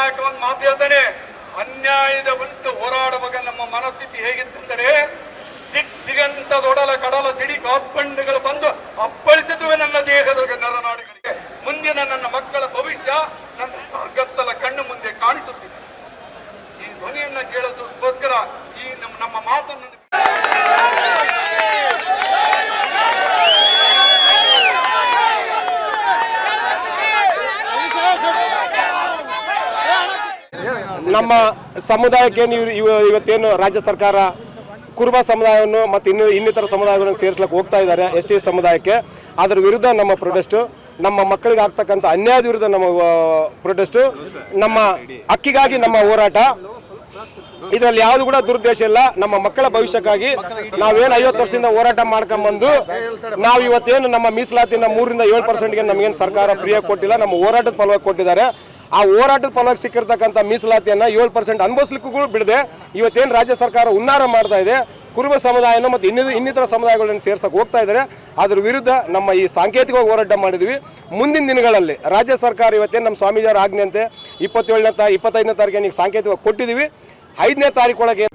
ನಾಯಕ ಒಂದು ಮಾತು ಹೇಳ್ತಾನೆ, ಅನ್ಯಾಯದ ವಿರುದ್ಧ ಹೋರಾಡುವಾಗ ನಮ್ಮ ಮನಸ್ಥಿತಿ ಹೇಗಿತ್ತಂದರೆ ದಿಗಂತದೊಡಲ ಕಡಲ ಸಿಡಿ ಕಾತ್ಪಂಡುಗಳು ಬಂದು ಅಪ್ಪಳಿಸಿದುವೆ ನನ್ನ ದೇಹದ ನರನಾಡಿಗಳಿಗೆ. ಮುಂದಿನ ನನ್ನ ಮಕ್ಕಳ ಭವಿಷ್ಯ ನನ್ನ ಅರ್ಗತ್ತಲ ಕಣ್ಣು ಮುಂದೆ ಕಾಣಿಸುತ್ತಿದೆ. ಈ ಧ್ವನಿಯನ್ನ ಕೇಳೋದಕ್ಕೋಸ್ಕರ ಈ ನಮ್ಮ ಮಾತನ್ನು ನಮ್ಮ ಸಮುದಾಯಕ್ಕೆ ನೀವು ಇವತ್ತೇನು ರಾಜ್ಯ ಸರ್ಕಾರ ಕುರುಬ ಸಮುದಾಯವನ್ನು ಮತ್ತು ಇನ್ನಿತರ ಸಮುದಾಯಗಳನ್ನು ಸೇರಿಸಲಿಕ್ಕೆ ಹೋಗ್ತಾ ಇದ್ದಾರೆ ST ಸಮುದಾಯಕ್ಕೆ. ಅದರ ವಿರುದ್ಧ ನಮ್ಮ ಪ್ರೊಟೆಸ್ಟು, ನಮ್ಮ ಮಕ್ಕಳಿಗೆ ಆಗ್ತಕ್ಕಂಥ ಅನ್ಯಾಯದ ವಿರುದ್ಧ ನಮ್ಮ ಪ್ರೊಟೆಸ್ಟು, ನಮ್ಮ ಹಕ್ಕಿಗಾಗಿ ನಮ್ಮ ಹೋರಾಟ. ಇದರಲ್ಲಿ ಯಾವುದು ಕೂಡ ದುರುದ್ದೇಶ ಇಲ್ಲ. ನಮ್ಮ ಮಕ್ಕಳ ಭವಿಷ್ಯಕ್ಕಾಗಿ ನಾವೇನು 50 ವರ್ಷದಿಂದ ಹೋರಾಟ ಮಾಡ್ಕೊಂಡ್ಬಂದು ನಾವು ಇವತ್ತೇನು ನಮ್ಮ ಮೀಸಲಾತಿನ 3ರಿಂದ 7%ಗೆ ನಮಗೇನು ಸರ್ಕಾರ ಫ್ರೀಯಾಗಿ ಕೊಟ್ಟಿಲ್ಲ, ನಮ್ಮ ಹೋರಾಟದ ಫಲವಾಗಿ ಕೊಟ್ಟಿದ್ದಾರೆ. ಆ ಹೋರಾಟದ ಫಲವಾಗಿ ಸಿಕ್ಕಿರ್ತಕ್ಕಂಥ ಮೀಸಲಾತಿಯನ್ನು 7% ಅನುಭವಿಸ್ಲಿಕ್ಕೂ ಬಿಡದೆ ಇವತ್ತೇನು ರಾಜ್ಯ ಸರ್ಕಾರ ಹುನ್ನಾರ ಮಾಡ್ತಾ ಇದೆ, ಕುರುಬ ಸಮುದಾಯನ ಮತ್ತು ಇನ್ನಿತರ ಸಮುದಾಯಗಳನ್ನು ಸೇರ್ಸಕ್ಕೆ ಹೋಗ್ತಾ ಇದ್ದಾರೆ. ಅದ್ರ ವಿರುದ್ಧ ನಮ್ಮ ಈ ಸಾಂಕೇತಿಕವಾಗಿ ಹೋರಾಟ ಮಾಡಿದ್ವಿ. ಮುಂದಿನ ದಿನಗಳಲ್ಲಿ ರಾಜ್ಯ ಸರ್ಕಾರ ಇವತ್ತೇನು ನಮ್ಮ ಸ್ವಾಮೀಜಿಯವರ ಆಜ್ಞೆಯಂತೆ 25ನೇ ತಾರೀಕಿಗೆ ಸಾಂಕೇತಿಕವಾಗಿ ಕೊಟ್ಟಿದ್ದೀವಿ. 5ನೇ ತಾರೀಕು ಒಳಗೆ